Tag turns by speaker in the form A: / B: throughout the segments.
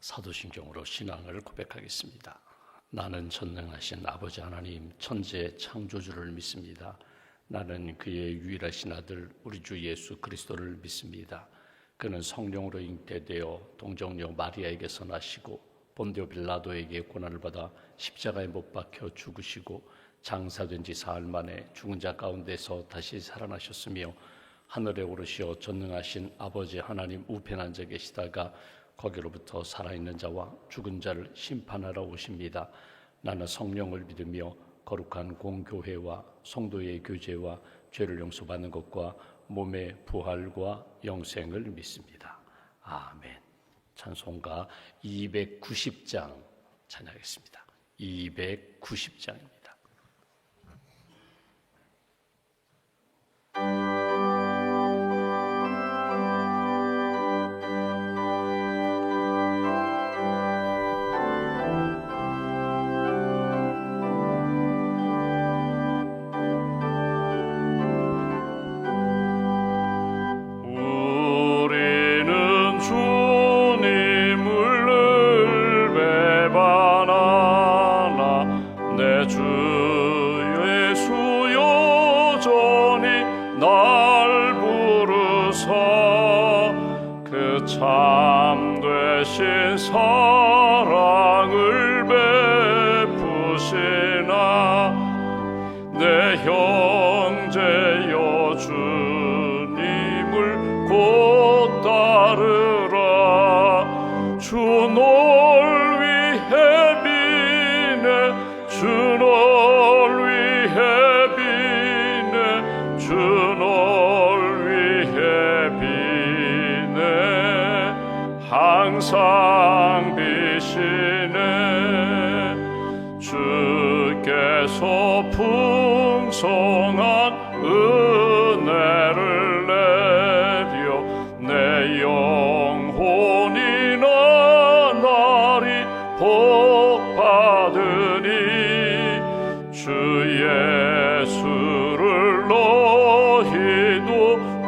A: 사도신경으로 신앙을 고백하겠습니다. 나는 전능하신 아버지 하나님 천지의 창조주를 믿습니다. 나는 그의 유일하신 아들 우리 주 예수 그리스도를 믿습니다. 그는 성령으로 잉태되어 동정녀 마리아에게서 나시고 본디오 빌라도에게 고난을 받아 십자가에 못 박혀 죽으시고 장사된 지 사흘 만에 죽은 자 가운데서 다시 살아나셨으며 하늘에 오르시어 전능하신 아버지 하나님 우편에 앉아 계시다가 거기로부터 살아있는 자와 죽은 자를 심판하러 오십니다. 나는 성령을 믿으며 거룩한 공교회와 성도의 교제와 죄를 용서받는 것과 몸의 부활과 영생을 믿습니다. 아멘. 찬송가 290장 찬양하겠습니다. 290장입니다.
B: 참되신 사랑을 베푸시나 내 형제여 주님을 곧 따르라. 주 널 위해 비네 주 널 위해 비네 주 널 위해 비네 항상 비시네. 주께서 풍성한 은혜를 내려 내 영혼이 나날이 복받으니 주 예수를 너희도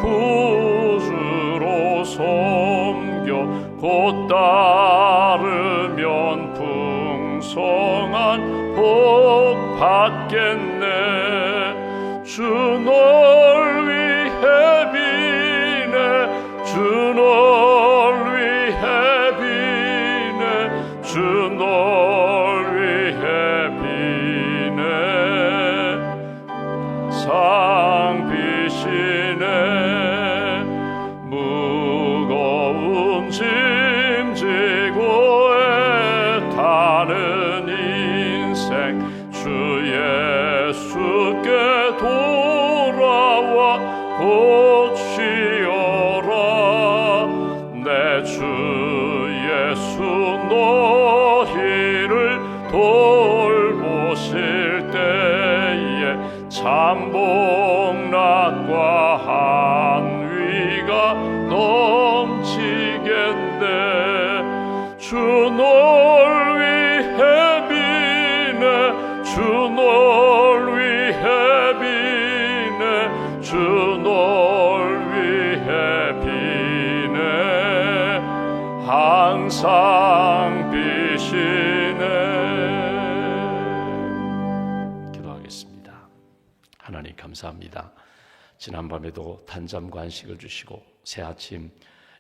B: 구주로 섬겨 곧 따르면 풍성한 복 받겠네. 주 널 위해 비네 주 널 위해 비네 주 널 위해 비네 상 비시네. 무거운 짐 지고 애타는 인생 주 예수께 돌아와 곧 쉬어라. 내 주 예수 너희를 돌보실 때에 참복락과 한위가 넘치겠네. 주 널 위해 비네 주 널 위해 비네 주 널 위해 비네 항상 비시네.
A: 기도하겠습니다. 하나님 감사합니다. 지난밤에도 단잠 관식을 주시고 새 아침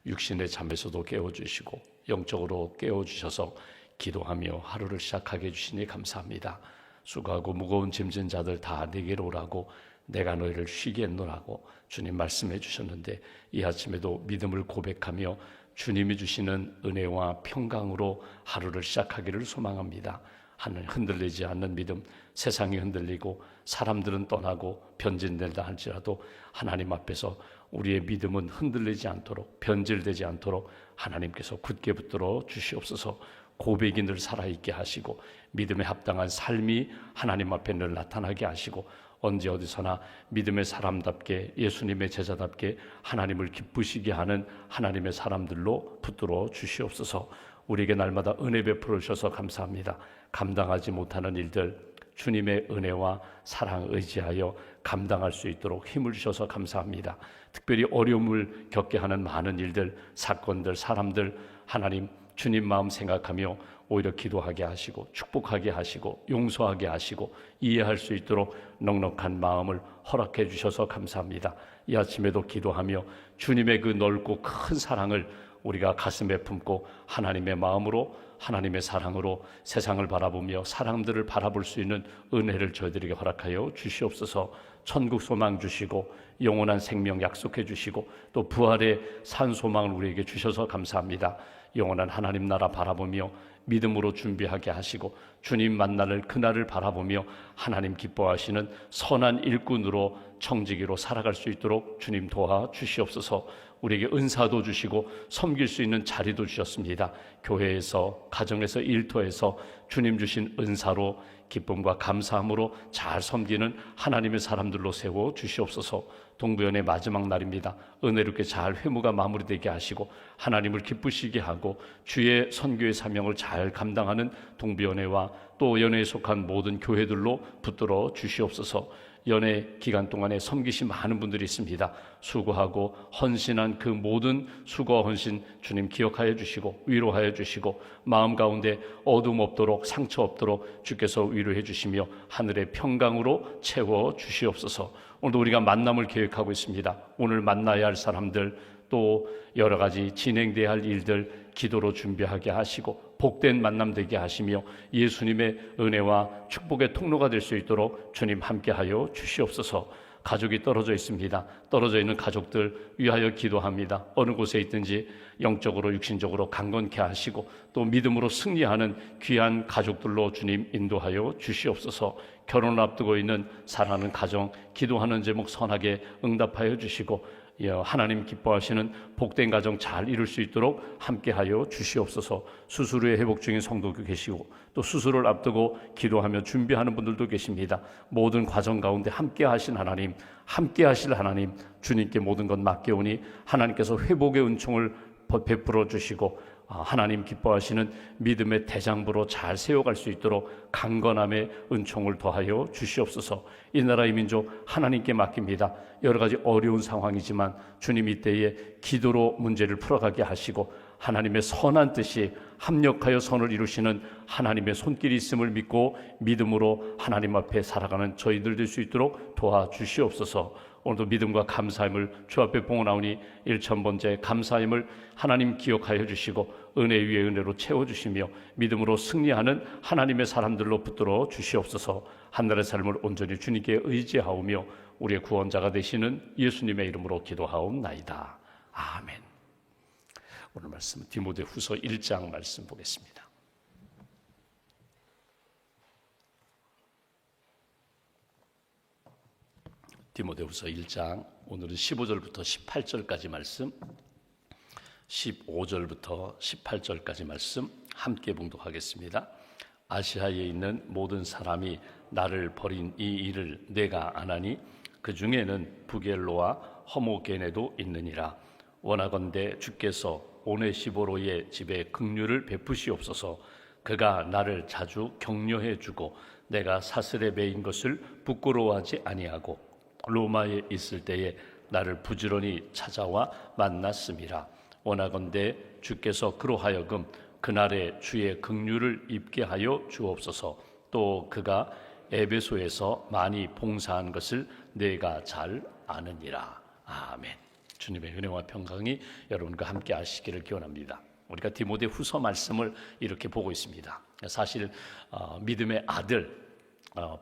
A: 육신의 잠에서도 깨워주시고 영적으로 깨워주셔서 기도하며 하루를 시작하게 해주시니 감사합니다. 수고하고 무거운 짐진 자들 다 내게로 오라고 내가 너희를 쉬게 했노라고 주님 말씀해 주셨는데 이 아침에도 믿음을 고백하며 주님이 주시는 은혜와 평강으로 하루를 시작하기를 소망합니다. 하늘 흔들리지 않는 믿음, 세상이 흔들리고 사람들은 떠나고 변질된다 할지라도 하나님 앞에서 우리의 믿음은 흔들리지 않도록 변질되지 않도록 하나님께서 굳게 붙들어 주시옵소서. 고백이 늘 살아있게 하시고 믿음에 합당한 삶이 하나님 앞에 늘 나타나게 하시고 언제 어디서나 믿음의 사람답게 예수님의 제자답게 하나님을 기쁘시게 하는 하나님의 사람들로 붙들어 주시옵소서. 우리에게 날마다 은혜 베풀어 주셔서 감사합니다. 감당하지 못하는 일들 주님의 은혜와 사랑 의지하여 감당할 수 있도록 힘을 주셔서 감사합니다. 특별히 어려움을 겪게 하는 많은 일들, 사건들, 사람들 하나님 주님 마음 생각하며 오히려 기도하게 하시고 축복하게 하시고 용서하게 하시고 이해할 수 있도록 넉넉한 마음을 허락해 주셔서 감사합니다. 이 아침에도 기도하며 주님의 그 넓고 큰 사랑을 우리가 가슴에 품고 하나님의 마음으로 하나님의 사랑으로 세상을 바라보며 사람들을 바라볼 수 있는 은혜를 저희들에게 허락하여 주시옵소서. 천국 소망 주시고 영원한 생명 약속해 주시고 또 부활의 산 소망을 우리에게 주셔서 감사합니다. 영원한 하나님 나라 바라보며 믿음으로 준비하게 하시고 주님 만날 그날을 바라보며 하나님 기뻐하시는 선한 일꾼으로 청지기로 살아갈 수 있도록 주님 도와 주시옵소서. 우리에게 은사도 주시고 섬길 수 있는 자리도 주셨습니다. 교회에서, 가정에서, 일터에서 주님 주신 은사로 기쁨과 감사함으로 잘 섬기는 하나님의 사람들로 세워 주시옵소서. 동부연의 마지막 날입니다. 은혜롭게 잘 회무가 마무리되게 하시고 하나님을 기쁘시게 하고 주의 선교의 사명을 잘 감당하는 동부연회와 또 연회에 속한 모든 교회들로 붙들어 주시옵소서. 연회 기간 동안에 섬기신 많은 분들이 있습니다. 수고하고 헌신한 그 모든 수고와 헌신 주님 기억하여 주시고 위로하여 주시고 마음 가운데 어둠 없도록 상처 없도록 주께서 위로해 주시며 하늘의 평강으로 채워 주시옵소서. 오늘도 우리가 만남을 계획하고 있습니다. 오늘 만나야 할 사람들 또 여러 가지 진행돼야 할 일들 기도로 준비하게 하시고 복된 만남 되게 하시며 예수님의 은혜와 축복의 통로가 될 수 있도록 주님 함께하여 주시옵소서. 가족이 떨어져 있습니다. 떨어져 있는 가족들 위하여 기도합니다. 어느 곳에 있든지 영적으로 육신적으로 강건케 하시고 또 믿음으로 승리하는 귀한 가족들로 주님 인도하여 주시옵소서. 결혼을 앞두고 있는 사랑하는 가정 기도하는 제목 선하게 응답하여 주시고 하나님 기뻐하시는 복된 가정 잘 이룰 수 있도록 함께하여 주시옵소서. 수술 후에 회복 중인 성도도 계시고 또 수술을 앞두고 기도하며 준비하는 분들도 계십니다. 모든 과정 가운데 함께하신 하나님, 함께하실 하나님, 주님께 모든 것 맡겨오니 하나님께서 회복의 은총을 베풀어 주시고 하나님 기뻐하시는 믿음의 대장부로 잘 세워갈 수 있도록 강건함의 은총을 더하여 주시옵소서. 이 나라의 민족 하나님께 맡깁니다. 여러 가지 어려운 상황이지만 주님 이때에 기도로 문제를 풀어가게 하시고 하나님의 선한 뜻이 합력하여 선을 이루시는 하나님의 손길이 있음을 믿고 믿음으로 하나님 앞에 살아가는 저희들 될 수 있도록 도와주시옵소서. 오늘도 믿음과 감사함을 주 앞에 봉헌하오니 1000번째 감사함을 하나님 기억하여 주시고 은혜 위에 은혜로 채워주시며 믿음으로 승리하는 하나님의 사람들로 붙들어 주시옵소서. 한날의 삶을 온전히 주님께 의지하오며 우리의 구원자가 되시는 예수님의 이름으로 기도하옵나이다. 아멘. 오늘 말씀은 디모데후서 1장 말씀 보겠습니다. 디모데후서 1장 오늘은 15절부터 18절까지 말씀, 15절부터 18절까지 말씀 함께 봉독하겠습니다. 아시아에 있는 모든 사람이 나를 버린 이 일을 내가 아나니 그 중에는 부겔로와 허모게네도 있느니라. 원하건대 주께서 오네시보로의 집에 긍휼을 베푸시옵소서. 그가 나를 자주 격려해 주고 내가 사슬에 매인 것을 부끄러워하지 아니하고 로마에 있을 때에 나를 부지런히 찾아와 만났음이라. 원하건대 주께서 그로 하여금 그날에 주의 긍휼을 입게 하여 주옵소서. 또 그가 에베소에서 많이 봉사한 것을 내가 잘 아느니라. 아멘. 주님의 은혜와 평강이 여러분과 함께 하시기를 기원합니다. 우리가 디모데후서 말씀을 이렇게 보고 있습니다. 사실 믿음의 아들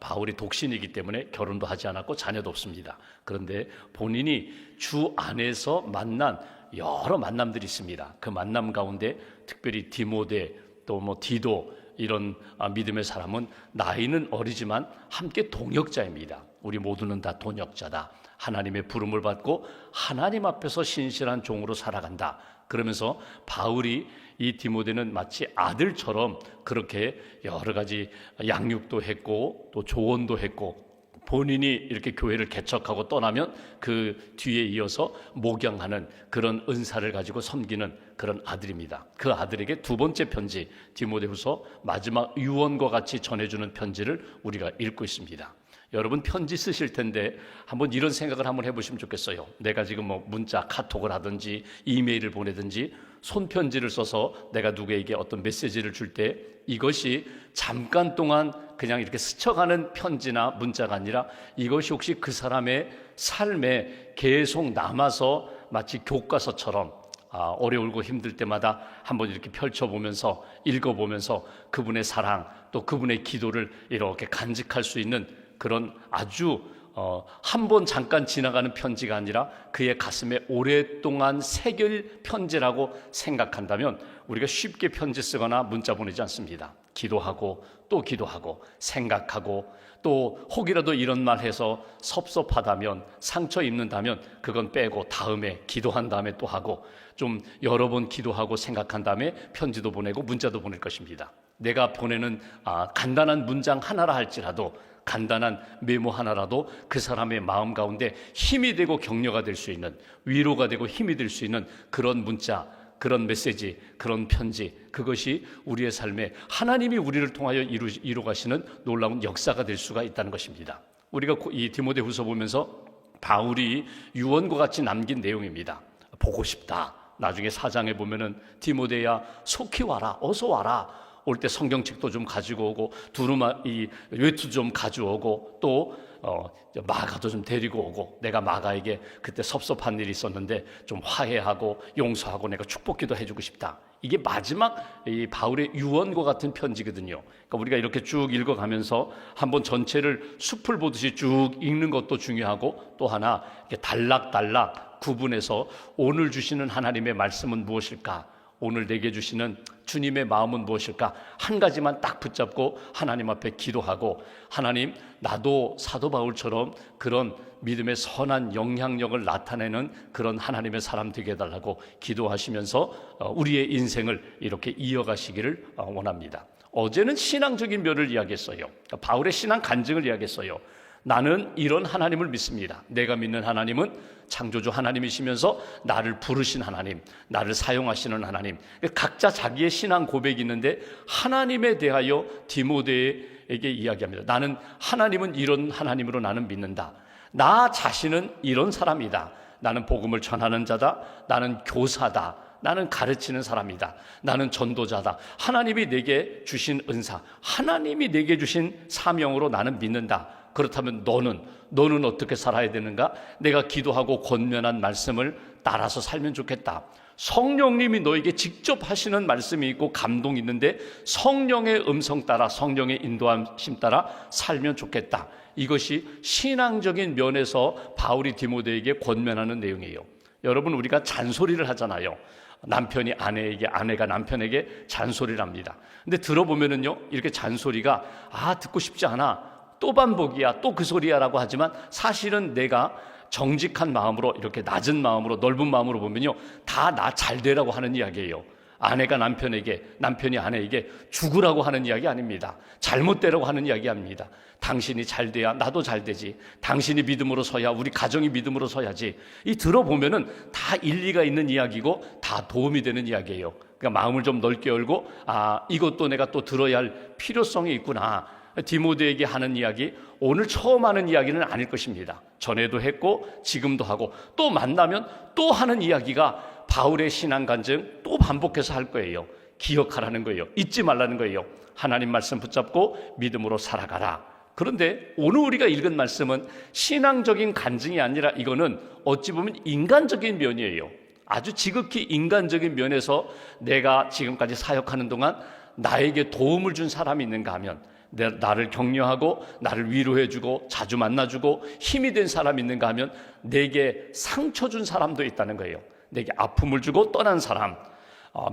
A: 바울이 독신이기 때문에 결혼도 하지 않았고 자녀도 없습니다. 그런데 본인이 주 안에서 만난 여러 만남들이 있습니다. 그 만남 가운데 특별히 디모데 또 디도 이런 믿음의 사람은 나이는 어리지만 함께 동역자입니다. 우리 모두는 다 동역자다. 하나님의 부름을 받고 하나님 앞에서 신실한 종으로 살아간다. 그러면서 바울이 이 디모데는 마치 아들처럼 그렇게 여러 가지 양육도 했고 또 조언도 했고 본인이 이렇게 교회를 개척하고 떠나면 그 뒤에 이어서 목양하는 그런 은사를 가지고 섬기는 그런 아들입니다. 그 아들에게 두 번째 편지 디모데후서 마지막 유언과 같이 전해주는 편지를 우리가 읽고 있습니다. 여러분 편지 쓰실 텐데 한번 이런 생각을 한번 해보시면 좋겠어요. 내가 지금 문자 카톡을 하든지 이메일을 보내든지 손편지를 써서 내가 누구에게 어떤 메시지를 줄 때 이것이 잠깐 동안 그냥 이렇게 스쳐가는 편지나 문자가 아니라 이것이 혹시 그 사람의 삶에 계속 남아서 마치 교과서처럼 어려울고 힘들 때마다 한번 이렇게 펼쳐보면서 읽어보면서 그분의 사랑 또 그분의 기도를 이렇게 간직할 수 있는 그런 아주 한 번 잠깐 지나가는 편지가 아니라 그의 가슴에 오랫동안 새길 편지라고 생각한다면 우리가 쉽게 편지 쓰거나 문자 보내지 않습니다. 기도하고 또 기도하고 생각하고 또 혹이라도 이런 말 해서 섭섭하다면 상처 입는다면 그건 빼고 다음에 기도한 다음에 또 하고 좀 여러 번 기도하고 생각한 다음에 편지도 보내고 문자도 보낼 것입니다. 내가 보내는 간단한 문장 하나라 할지라도 간단한 메모 하나라도 그 사람의 마음 가운데 힘이 되고 격려가 될 수 있는 위로가 되고 힘이 될 수 있는 그런 문자, 그런 메시지, 그런 편지, 그것이 우리의 삶에 하나님이 우리를 통하여 이루가시는 놀라운 역사가 될 수가 있다는 것입니다. 우리가 이 디모데후서 보면서 바울이 유언과 같이 남긴 내용입니다. 보고 싶다. 나중에 4장에 보면은 디모데야 속히 와라, 어서 와라. 올 때 성경책도 좀 가지고 오고 이 외투 좀 가져오고 또 마가도 좀 데리고 오고 내가 마가에게 그때 섭섭한 일이 있었는데 좀 화해하고 용서하고 내가 축복기도 해주고 싶다. 이게 마지막 이 바울의 유언과 같은 편지거든요. 그러니까 우리가 이렇게 쭉 읽어가면서 한번 전체를 숲을 보듯이 쭉 읽는 것도 중요하고 또 하나 이렇게 단락단락 구분해서 오늘 주시는 하나님의 말씀은 무엇일까? 오늘 내게 주시는 주님의 마음은 무엇일까? 한 가지만 딱 붙잡고 하나님 앞에 기도하고 하나님 나도 사도 바울처럼 그런 믿음의 선한 영향력을 나타내는 그런 하나님의 사람 되게 해달라고 기도하시면서 우리의 인생을 이렇게 이어가시기를 원합니다. 어제는 신앙적인 면을 이야기했어요. 바울의 신앙 간증을 이야기했어요. 나는 이런 하나님을 믿습니다. 내가 믿는 하나님은 창조주 하나님이시면서 나를 부르신 하나님, 나를 사용하시는 하나님. 각자 자기의 신앙 고백이 있는데 하나님에 대하여 디모데에게 이야기합니다. 나는 하나님은 이런 하나님으로 나는 믿는다. 나 자신은 이런 사람이다. 나는 복음을 전하는 자다. 나는 교사다. 나는 가르치는 사람이다. 나는 전도자다. 하나님이 내게 주신 은사, 하나님이 내게 주신 사명으로 나는 믿는다. 그렇다면 너는 어떻게 살아야 되는가? 내가 기도하고 권면한 말씀을 따라서 살면 좋겠다. 성령님이 너에게 직접 하시는 말씀이 있고 감동이 있는데 성령의 음성 따라 성령의 인도하심 따라 살면 좋겠다. 이것이 신앙적인 면에서 바울이 디모데에게 권면하는 내용이에요. 여러분 우리가 잔소리를 하잖아요. 남편이 아내에게, 아내가 남편에게 잔소리를 합니다. 근데 들어보면은요 이렇게 잔소리가 듣고 싶지 않아, 또 반복이야, 또 그 소리야 라고 하지만 사실은 내가 정직한 마음으로 이렇게 낮은 마음으로 넓은 마음으로 보면요 다 나 잘 되라고 하는 이야기예요. 아내가 남편에게, 남편이 아내에게 죽으라고 하는 이야기 아닙니다. 잘못되라고 하는 이야기 아닙니다. 당신이 잘 돼야 나도 잘 되지, 당신이 믿음으로 서야 우리 가정이 믿음으로 서야지. 이 들어보면은 다 일리가 있는 이야기고 다 도움이 되는 이야기예요. 그러니까 마음을 좀 넓게 열고 이것도 내가 또 들어야 할 필요성이 있구나. 디모데에게 하는 이야기, 오늘 처음 하는 이야기는 아닐 것입니다. 전에도 했고 지금도 하고 또 만나면 또 하는 이야기가 바울의 신앙 간증 또 반복해서 할 거예요. 기억하라는 거예요. 잊지 말라는 거예요. 하나님 말씀 붙잡고 믿음으로 살아가라. 그런데 오늘 우리가 읽은 말씀은 신앙적인 간증이 아니라 이거는 어찌 보면 인간적인 면이에요. 아주 지극히 인간적인 면에서 내가 지금까지 사역하는 동안 나에게 도움을 준 사람이 있는가 하면, 나를 격려하고 나를 위로해주고 자주 만나주고 힘이 된 사람이 있는가 하면 내게 상처 준 사람도 있다는 거예요. 내게 아픔을 주고 떠난 사람,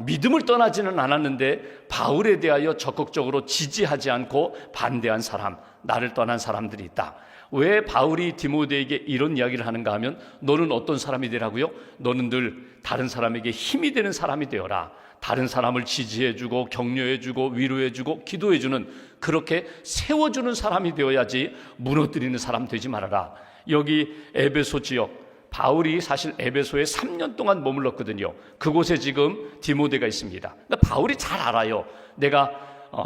A: 믿음을 떠나지는 않았는데 바울에 대하여 적극적으로 지지하지 않고 반대한 사람, 나를 떠난 사람들이 있다. 왜 바울이 디모데에게 이런 이야기를 하는가 하면 너는 어떤 사람이 되라고요? 너는 늘 다른 사람에게 힘이 되는 사람이 되어라. 다른 사람을 지지해주고 격려해주고 위로해주고 기도해주는, 그렇게 세워주는 사람이 되어야지 무너뜨리는 사람 되지 말아라. 여기 에베소 지역, 바울이 사실 에베소에 3년 동안 머물렀거든요. 그곳에 지금 디모데가 있습니다. 그러니까 바울이 잘 알아요. 내가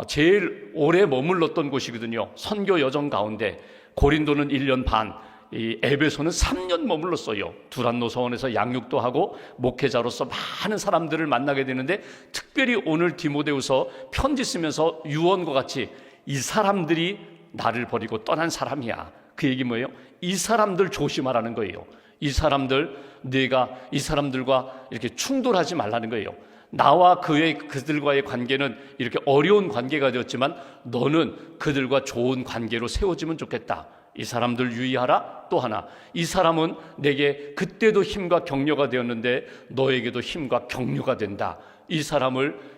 A: 제일 오래 머물렀던 곳이거든요. 선교 여정 가운데 고린도는 1년 반, 이 에베소는 3년 머물렀어요. 두란노 서원에서 양육도 하고 목회자로서 많은 사람들을 만나게 되는데, 특별히 오늘 디모데후서 편지 쓰면서 유언과 같이 이 사람들이 나를 버리고 떠난 사람이야. 그 얘기 뭐예요? 이 사람들 조심하라는 거예요. 이 사람들, 네가 이 사람들과 이렇게 충돌하지 말라는 거예요. 나와 그들과의 관계는 이렇게 어려운 관계가 되었지만 너는 그들과 좋은 관계로 세워지면 좋겠다. 이 사람들 유의하라. 또 하나, 이 사람은 내게 그때도 힘과 격려가 되었는데 너에게도 힘과 격려가 된다. 이 사람을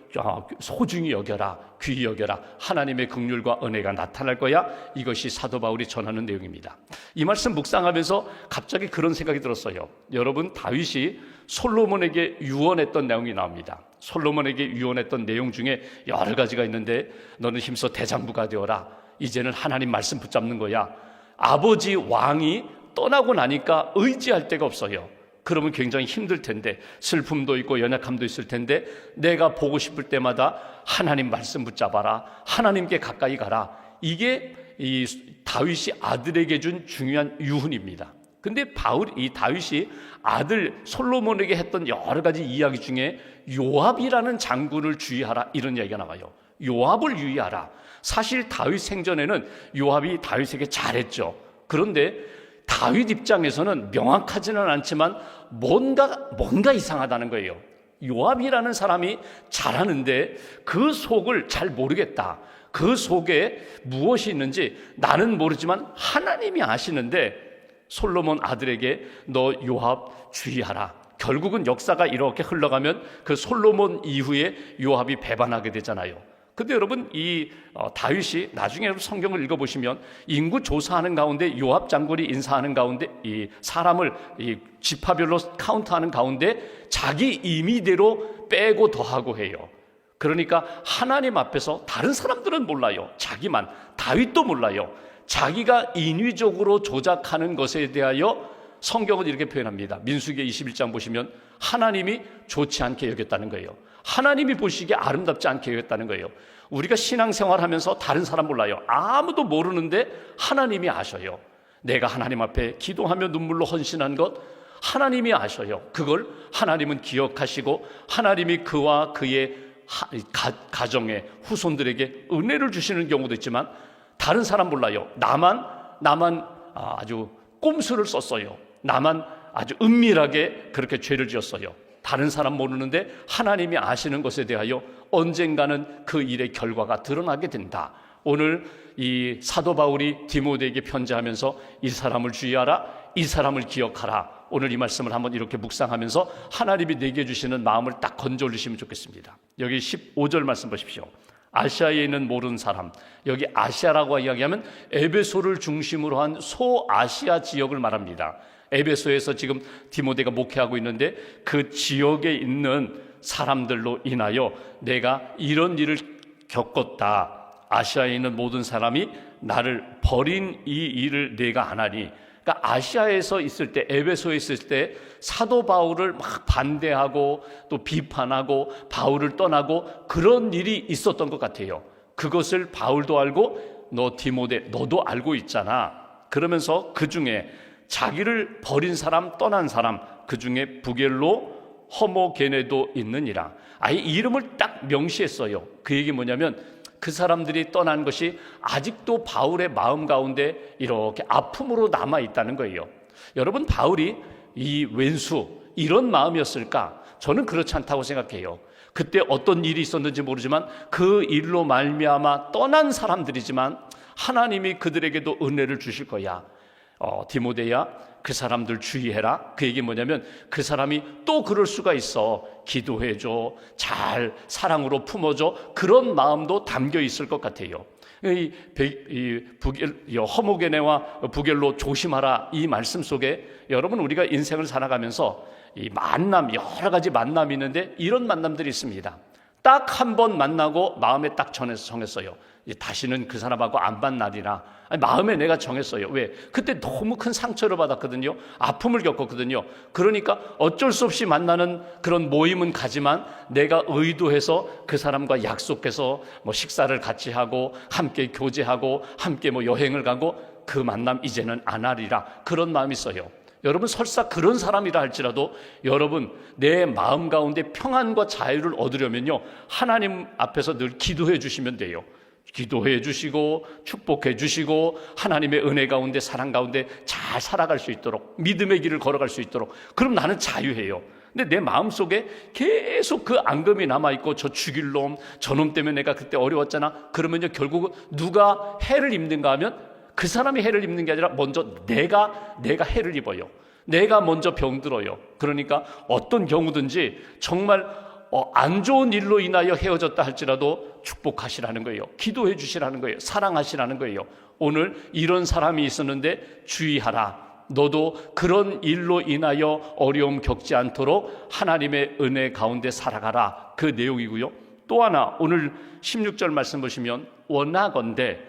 A: 소중히 여겨라. 귀히 여겨라. 하나님의 긍휼과 은혜가 나타날 거야. 이것이 사도 바울이 전하는 내용입니다. 이 말씀 묵상하면서 갑자기 그런 생각이 들었어요. 여러분, 다윗이 솔로몬에게 유언했던 내용이 나옵니다. 솔로몬에게 유언했던 내용 중에 여러 가지가 있는데, 너는 힘써 대장부가 되어라. 이제는 하나님 말씀 붙잡는 거야. 아버지 왕이 떠나고 나니까 의지할 데가 없어요. 그러면 굉장히 힘들 텐데, 슬픔도 있고 연약함도 있을 텐데, 내가 보고 싶을 때마다 하나님 말씀 붙잡아라. 하나님께 가까이 가라. 이게 이 다윗이 아들에게 준 중요한 유훈입니다. 근데 이 다윗이 아들 솔로몬에게 했던 여러 가지 이야기 중에 요압이라는 장군을 주의하라, 이런 이야기가 나와요. 요압을 유의하라. 사실 다윗 생전에는 요압이 다윗에게 잘했죠. 그런데 다윗 입장에서는 명확하지는 않지만 뭔가 이상하다는 거예요. 요압이라는 사람이 잘하는데 그 속을 잘 모르겠다. 그 속에 무엇이 있는지 나는 모르지만 하나님이 아시는데, 솔로몬 아들에게 너 요압 주의하라. 결국은 역사가 이렇게 흘러가면 그 솔로몬 이후에 요압이 배반하게 되잖아요. 근데 여러분, 이 다윗이 나중에 성경을 읽어보시면 인구 조사하는 가운데 요압 장군이 인사하는 가운데 이 사람을 이 지파별로 카운트하는 가운데 자기 임의대로 빼고 더하고 해요. 그러니까 하나님 앞에서 다른 사람들은 몰라요. 자기만, 다윗도 몰라요. 자기가 인위적으로 조작하는 것에 대하여 성경은 이렇게 표현합니다. 민수기 21장 보시면 하나님이 좋지 않게 여겼다는 거예요. 하나님이 보시기에 아름답지 않게 여겼다는 거예요. 우리가 신앙생활하면서 다른 사람 몰라요. 아무도 모르는데 하나님이 아셔요. 내가 하나님 앞에 기도하며 눈물로 헌신한 것 하나님이 아셔요. 그걸 하나님은 기억하시고 하나님이 그와 그의 가정에 후손들에게 은혜를 주시는 경우도 있지만, 다른 사람 몰라요. 나만 아주 꼼수를 썼어요. 나만 아주 은밀하게 그렇게 죄를 지었어요. 다른 사람 모르는데 하나님이 아시는 것에 대하여 언젠가는 그 일의 결과가 드러나게 된다. 오늘 이 사도 바울이 디모데에게 편지하면서 이 사람을 주의하라, 이 사람을 기억하라. 오늘 이 말씀을 한번 이렇게 묵상하면서 하나님이 내게 주시는 마음을 딱 건져 올리시면 좋겠습니다. 여기 15절 말씀 보십시오. 아시아에 있는 모르는 사람, 여기 아시아라고 이야기하면 에베소를 중심으로 한 소아시아 지역을 말합니다. 에베소에서 지금 디모데가 목회하고 있는데 그 지역에 있는 사람들로 인하여 내가 이런 일을 겪었다. 아시아에 있는 모든 사람이 나를 버린 이 일을 내가 안 하니. 그러니까 아시아에서 있을 때, 에베소에 있을 때 사도 바울을 막 반대하고 또 비판하고 바울을 떠나고 그런 일이 있었던 것 같아요. 그것을 바울도 알고 너 디모데 너도 알고 있잖아. 그러면서 그 중에 자기를 버린 사람, 떠난 사람, 그 중에 부겔로, 허모게네도 있느니라. 아예 이름을 딱 명시했어요. 그 얘기 뭐냐면 그 사람들이 떠난 것이 아직도 바울의 마음 가운데 이렇게 아픔으로 남아있다는 거예요. 여러분, 바울이 이 왼수 이런 마음이었을까? 저는 그렇지 않다고 생각해요. 그때 어떤 일이 있었는지 모르지만 그 일로 말미암아 떠난 사람들이지만 하나님이 그들에게도 은혜를 주실 거야. 디모데야, 그 사람들 주의해라. 그 얘기 뭐냐면 그 사람이 또 그럴 수가 있어. 기도해줘, 잘 사랑으로 품어줘. 그런 마음도 담겨 있을 것 같아요. 허모게네와 부겔로 조심하라. 이 말씀 속에 여러분, 우리가 인생을 살아가면서 이 만남, 여러 가지 만남이 있는데 이런 만남들이 있습니다. 딱 한 번 만나고 마음에 딱 정했어요. 다시는 그 사람하고 안 만나리라. 마음에 내가 정했어요. 왜? 그때 너무 큰 상처를 받았거든요. 아픔을 겪었거든요. 그러니까 어쩔 수 없이 만나는 그런 모임은 가지만 내가 의도해서 그 사람과 약속해서 뭐 식사를 같이 하고 함께 교제하고 함께 뭐 여행을 가고 그 만남 이제는 안 하리라, 그런 마음이 있어요. 여러분 설사 그런 사람이라 할지라도 여러분 내 마음 가운데 평안과 자유를 얻으려면요, 하나님 앞에서 늘 기도해 주시면 돼요. 기도해 주시고 축복해 주시고 하나님의 은혜 가운데 사랑 가운데 잘 살아갈 수 있도록, 믿음의 길을 걸어갈 수 있도록, 그럼 나는 자유해요. 근데 내 마음속에 계속 그 앙금이 남아있고, 저 죽일 놈, 저놈 때문에 내가 그때 어려웠잖아, 그러면요 결국은 누가 해를 입는가 하면 그 사람이 해를 입는 게 아니라 먼저 내가 해를 입어요. 내가 먼저 병들어요. 그러니까 어떤 경우든지 정말 안 좋은 일로 인하여 헤어졌다 할지라도 축복하시라는 거예요. 기도해 주시라는 거예요. 사랑하시라는 거예요. 오늘 이런 사람이 있었는데 주의하라. 너도 그런 일로 인하여 어려움 겪지 않도록 하나님의 은혜 가운데 살아가라, 그 내용이고요. 또 하나 오늘 16절 말씀 보시면 원하건대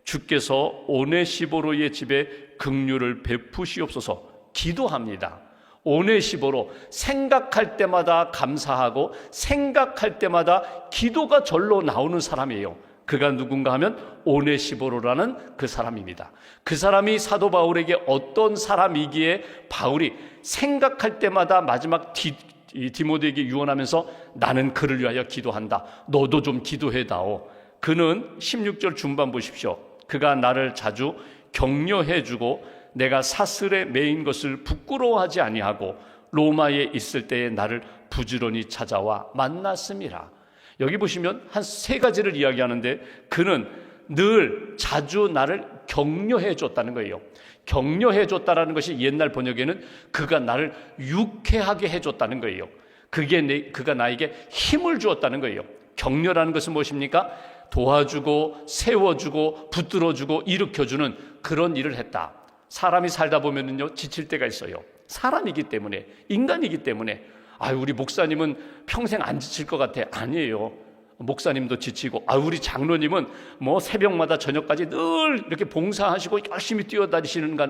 A: 주께서 오네시보로의 집에 긍휼을 베푸시옵소서 기도합니다. 오네시보로, 생각할 때마다 감사하고 생각할 때마다 기도가 절로 나오는 사람이에요. 그가 누군가 하면 오네시보로라는 그 사람입니다. 그 사람이 사도 바울에게 어떤 사람이기에 바울이 생각할 때마다 마지막 디모데에게 유언하면서 나는 그를 위하여 기도한다, 너도 좀 기도해다오. 그는 16절 중반 보십시오. 그가 나를 자주 격려해주고 내가 사슬에 매인 것을 부끄러워하지 아니하고 로마에 있을 때에 나를 부지런히 찾아와 만났음이라. 여기 보시면 한 세 가지를 이야기하는데 그는 늘 자주 나를 격려해 줬다는 거예요. 격려해 줬다라는 것이 옛날 번역에는 그가 나를 유쾌하게 해줬다는 거예요. 그가 나에게 힘을 주었다는 거예요. 격려라는 것은 무엇입니까? 도와주고 세워주고 붙들어주고 일으켜주는 그런 일을 했다. 사람이 살다 보면은요 지칠 때가 있어요. 사람이기 때문에, 인간이기 때문에. 우리 목사님은 평생 안 지칠 것 같아. 아니에요. 목사님도 지치고, 우리 장로님은 뭐 새벽마다 저녁까지 늘 이렇게 봉사하시고 열심히 뛰어다시는데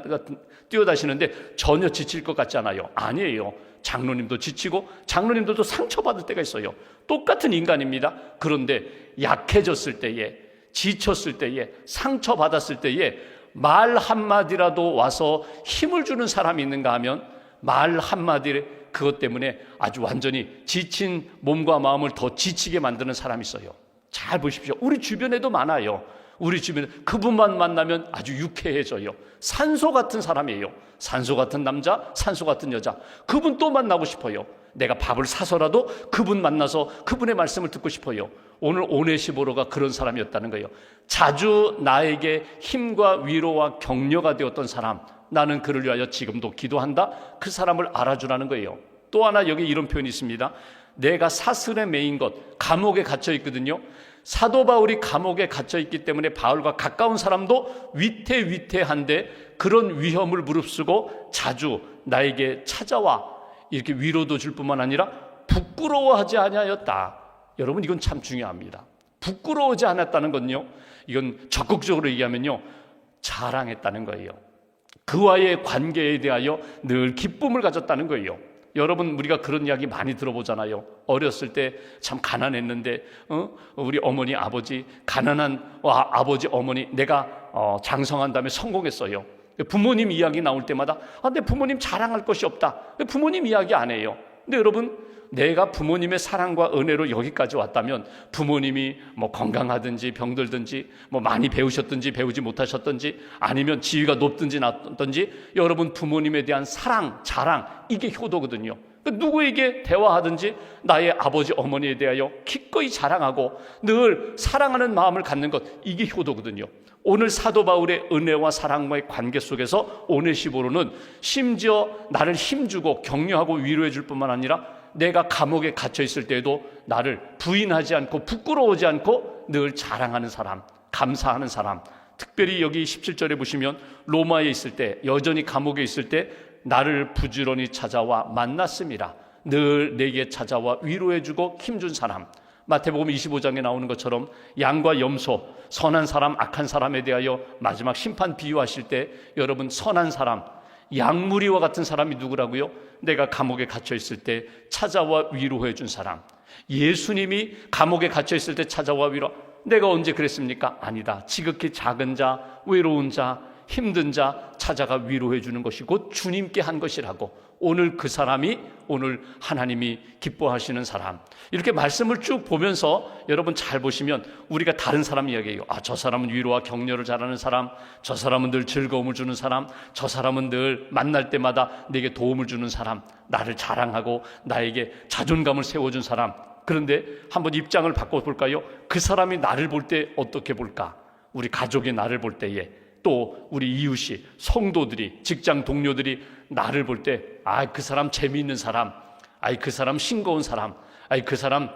A: 전혀 지칠 것 같지 않아요. 아니에요. 장로님도 지치고 장로님들도 상처받을 때가 있어요. 똑같은 인간입니다. 그런데 약해졌을 때에, 지쳤을 때에, 상처받았을 때에 말 한마디라도 와서 힘을 주는 사람이 있는가 하면 말 한마디, 그것 때문에 아주 완전히 지친 몸과 마음을 더 지치게 만드는 사람이 있어요. 잘 보십시오. 우리 주변에도 많아요. 우리 주변에 그분만 만나면 아주 유쾌해져요. 산소 같은 사람이에요. 산소 같은 남자, 산소 같은 여자. 그분 또 만나고 싶어요. 내가 밥을 사서라도 그분 만나서 그분의 말씀을 듣고 싶어요. 오늘 오네시보로가 그런 사람이었다는 거예요. 자주 나에게 힘과 위로와 격려가 되었던 사람, 나는 그를 위하여 지금도 기도한다. 그 사람을 알아주라는 거예요. 또 하나 여기 이런 표현이 있습니다. 내가 사슬에 매인 것, 감옥에 갇혀 있거든요. 사도 바울이 감옥에 갇혀 있기 때문에 바울과 가까운 사람도 위태위태한데 그런 위험을 무릅쓰고 자주 나에게 찾아와 이렇게 위로도 줄 뿐만 아니라 부끄러워하지 아니하였다. 여러분, 이건 참 중요합니다. 부끄러워하지 않았다는 건요, 이건 적극적으로 얘기하면요, 자랑했다는 거예요. 그와의 관계에 대하여 늘 기쁨을 가졌다는 거예요. 여러분, 우리가 그런 이야기 많이 들어보잖아요. 어렸을 때 참 가난했는데 우리 어머니 아버지, 가난한 아버지 어머니, 내가 장성한 다음에 성공했어요. 부모님 이야기 나올 때마다 내 부모님 자랑할 것이 없다. 부모님 이야기 안 해요. 근데 여러분, 내가 부모님의 사랑과 은혜로 여기까지 왔다면 부모님이 뭐 건강하든지 병들든지 뭐 많이 배우셨든지 배우지 못하셨든지 아니면 지위가 높든지 낮든지 여러분 부모님에 대한 사랑, 자랑, 이게 효도거든요. 누구에게 대화하든지 나의 아버지 어머니에 대하여 기꺼이 자랑하고 늘 사랑하는 마음을 갖는 것, 이게 효도거든요. 오늘 사도 바울의 은혜와 사랑과의 관계 속에서 오네시보로는 심지어 나를 힘주고 격려하고 위로해 줄 뿐만 아니라 내가 감옥에 갇혀 있을 때에도 나를 부인하지 않고 부끄러워하지 않고 늘 자랑하는 사람, 감사하는 사람. 특별히 여기 17절에 보시면 로마에 있을 때, 여전히 감옥에 있을 때 나를 부지런히 찾아와 만났음이라. 늘 내게 찾아와 위로해주고 힘준 사람. 마태복음 25장에 나오는 것처럼 양과 염소, 선한 사람, 악한 사람에 대하여 마지막 심판 비유하실 때 여러분, 선한 사람, 양무리와 같은 사람이 누구라고요? 내가 감옥에 갇혀 있을 때 찾아와 위로해 준 사람. 예수님이 감옥에 갇혀 있을 때 찾아와 위로. 내가 언제 그랬습니까? 아니다. 지극히 작은 자, 외로운 자, 힘든 자 찾아가 위로해 주는 것이 곧 주님께 한 것이라고. 오늘 그 사람이 오늘 하나님이 기뻐하시는 사람. 이렇게 말씀을 쭉 보면서 여러분 잘 보시면 우리가 다른 사람 이야기해요. 저 사람은 위로와 격려를 잘하는 사람, 저 사람은 늘 즐거움을 주는 사람, 저 사람은 늘 만날 때마다 내게 도움을 주는 사람, 나를 자랑하고 나에게 자존감을 세워준 사람. 그런데 한번 입장을 바꿔볼까요? 그 사람이 나를 볼 때 어떻게 볼까? 우리 가족이 나를 볼 때에, 또 우리 이웃이, 성도들이, 직장 동료들이 나를 볼 때 그 사람 재미있는 사람, 그 사람 싱거운 사람, 그 사람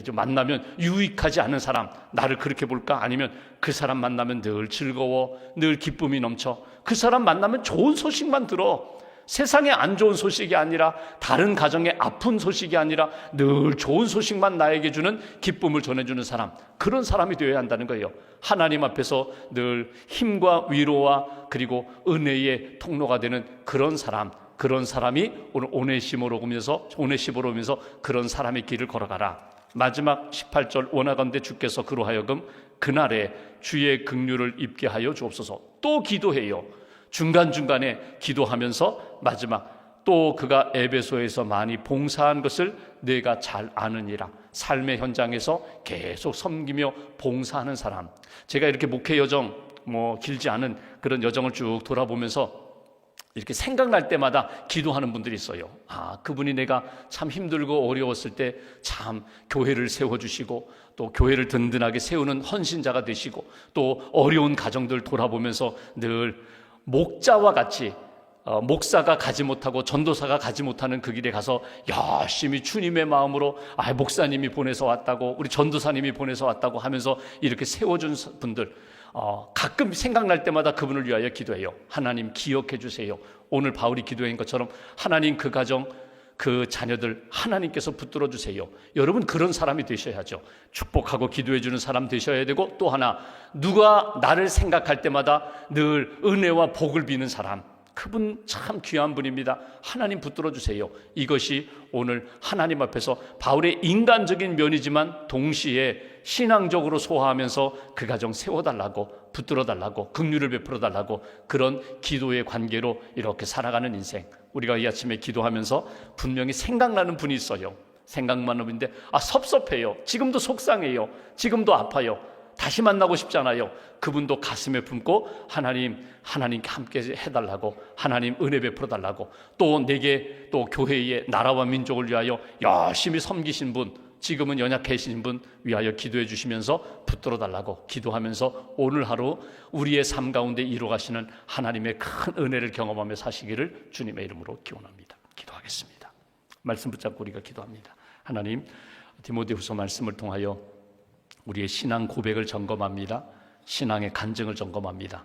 A: 좀 만나면 유익하지 않은 사람, 나를 그렇게 볼까? 아니면 그 사람 만나면 늘 즐거워, 늘 기쁨이 넘쳐, 그 사람 만나면 좋은 소식만 들어, 세상에 안 좋은 소식이 아니라, 다른 가정에 아픈 소식이 아니라 늘 좋은 소식만 나에게 주는, 기쁨을 전해주는 사람, 그런 사람이 되어야 한다는 거예요. 하나님 앞에서 늘 힘과 위로와 그리고 은혜의 통로가 되는 그런 사람, 그런 사람이 오늘 오네시모로 오면서 그런 사람의 길을 걸어가라. 마지막 18절, 원하건대 주께서 그로 하여금 그날에 주의 긍휼을 입게 하여 주옵소서. 또 기도해요. 중간중간에 기도하면서 마지막, 또 그가 에베소에서 많이 봉사한 것을 내가 잘 아느니라. 삶의 현장에서 계속 섬기며 봉사하는 사람. 제가 이렇게 목회 여정, 길지 않은 그런 여정을 쭉 돌아보면서 이렇게 생각날 때마다 기도하는 분들이 있어요. 그분이 내가 참 힘들고 어려웠을 때 참 교회를 세워주시고, 또 교회를 든든하게 세우는 헌신자가 되시고, 또 어려운 가정들 돌아보면서 늘 목자와 같이, 목사가 가지 못하고 전도사가 가지 못하는 그 길에 가서 열심히 주님의 마음으로 목사님이 보내서 왔다고, 우리 전도사님이 보내서 왔다고 하면서 이렇게 세워준 분들, 가끔 생각날 때마다 그분을 위하여 기도해요. 하나님 기억해 주세요. 오늘 바울이 기도한 것처럼 하나님 그 가정, 그 자녀들 하나님께서 붙들어 주세요. 여러분 그런 사람이 되셔야죠. 축복하고 기도해 주는 사람 되셔야 되고, 또 하나, 누가 나를 생각할 때마다 늘 은혜와 복을 비는 사람, 그분 참 귀한 분입니다. 하나님 붙들어 주세요. 이것이 오늘 하나님 앞에서 바울의 인간적인 면이지만 동시에 신앙적으로 소화하면서 그 가정 세워달라고, 붙들어 달라고, 긍휼을 베풀어 달라고, 그런 기도의 관계로 이렇게 살아가는 인생. 우리가 이 아침에 기도하면서 분명히 생각나는 분이 있어요. 생각나는 분인데 섭섭해요. 지금도 속상해요. 지금도 아파요. 다시 만나고 싶잖아요. 그분도 가슴에 품고 하나님께 함께 해달라고, 하나님 은혜 베풀어 달라고, 또 내게, 또 교회의 나라와 민족을 위하여 열심히 섬기신 분, 지금은 연약해진 분 위하여 기도해 주시면서 붙들어 달라고 기도하면서 오늘 하루 우리의 삶 가운데 이루어가시는 하나님의 큰 은혜를 경험하며 사시기를 주님의 이름으로 기원합니다. 기도하겠습니다. 말씀 붙잡고 우리가 기도합니다. 하나님, 디모데후서 말씀을 통하여 우리의 신앙 고백을 점검합니다. 신앙의 간증을 점검합니다.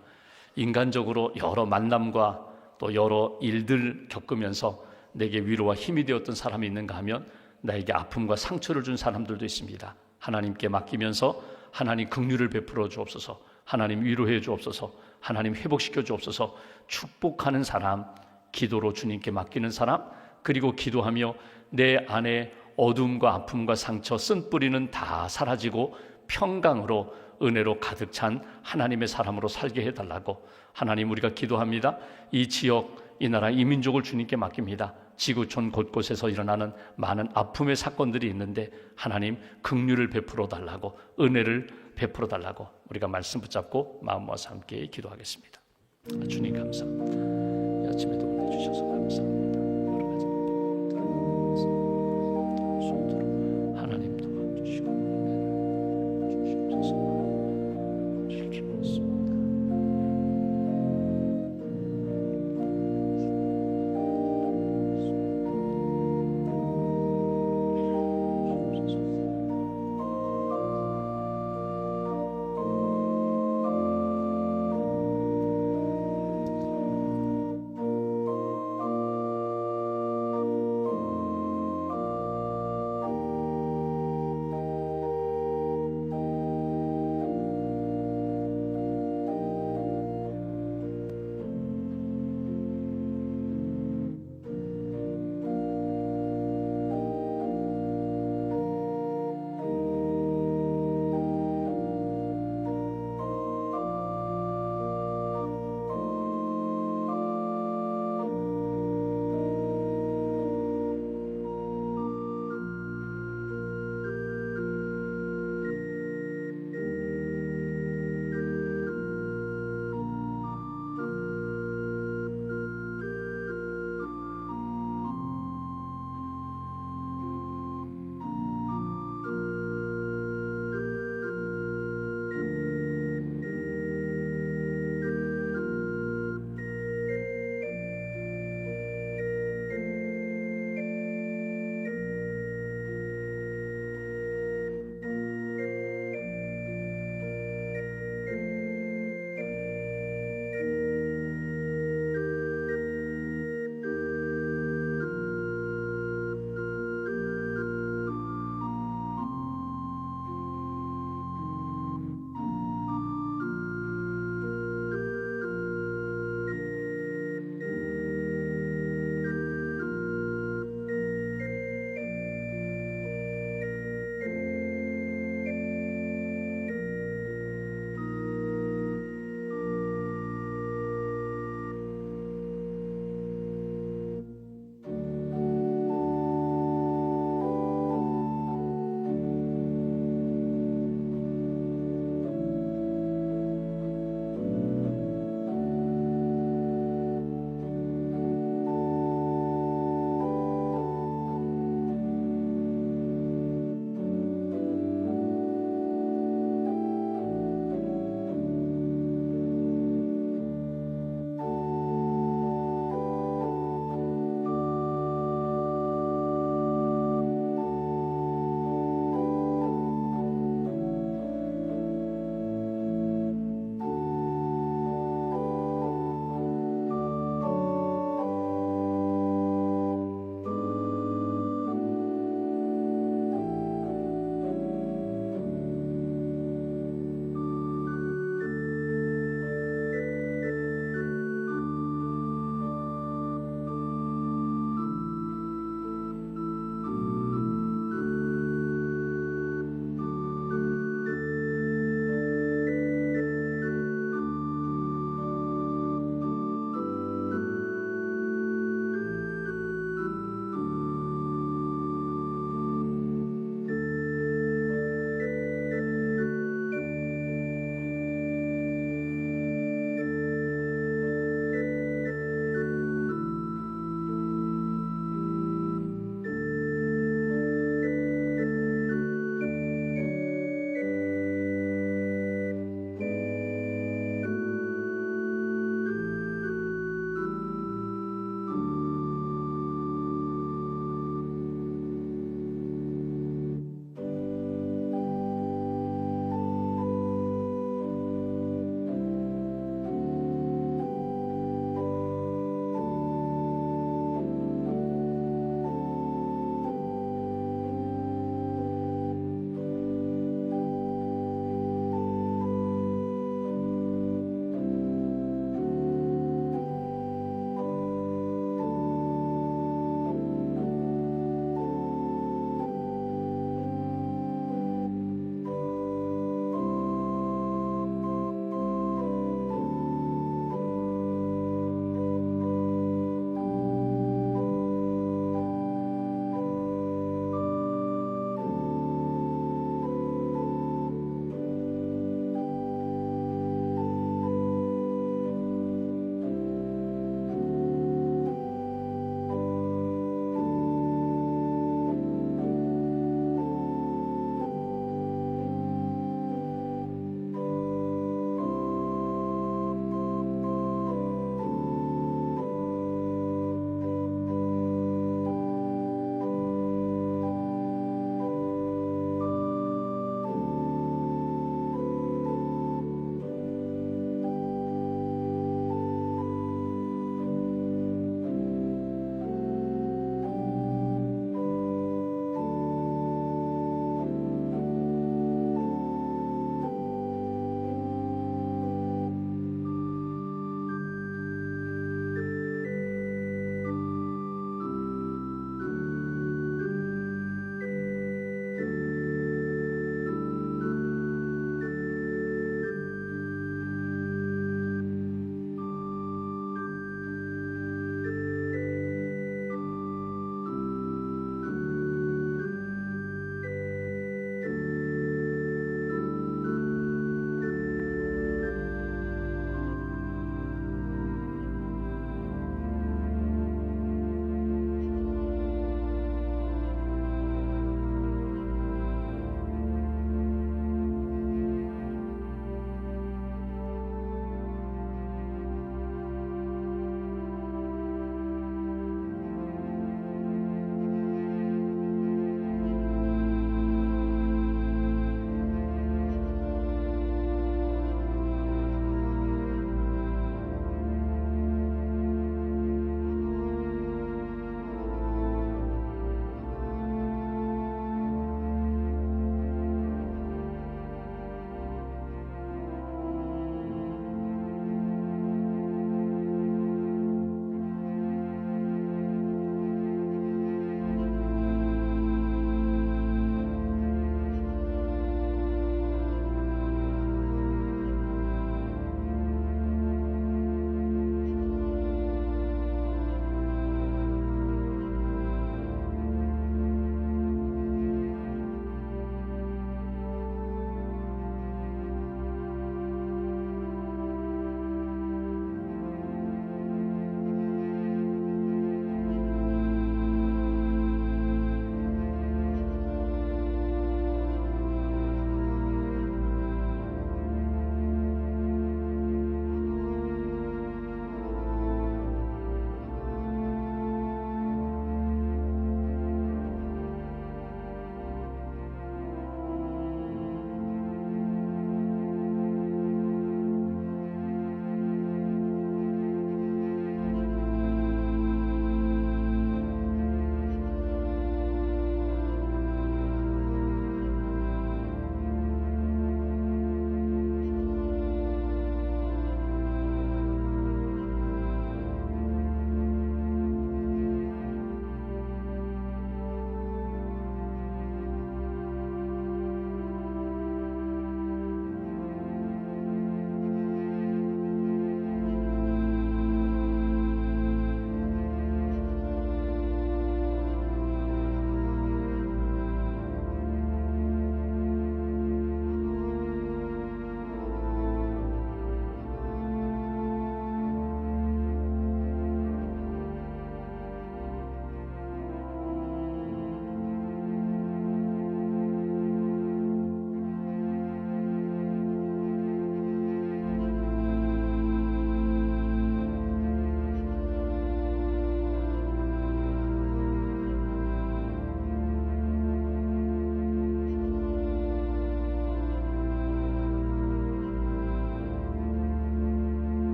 A: 인간적으로 여러 만남과 또 여러 일들 겪으면서 내게 위로와 힘이 되었던 사람이 있는가 하면 나에게 아픔과 상처를 준 사람들도 있습니다. 하나님께 맡기면서 하나님 긍휼을 베풀어 주옵소서, 하나님 위로해 주옵소서, 하나님 회복시켜 주옵소서, 축복하는 사람, 기도로 주님께 맡기는 사람, 그리고 기도하며 내 안에 어둠과 아픔과 상처, 쓴뿌리는 다 사라지고 평강으로 은혜로 가득 찬 하나님의 사람으로 살게 해달라고 하나님 우리가 기도합니다. 이 지역, 이 나라, 이 민족을 주님께 맡깁니다. 지구촌 곳곳에서 일어나는 많은 아픔의 사건들이 있는데 하나님 긍휼을 베풀어 달라고, 은혜를 베풀어 달라고 우리가 말씀 붙잡고 마음 모아서 함께 기도하겠습니다. 주님 감사합니다.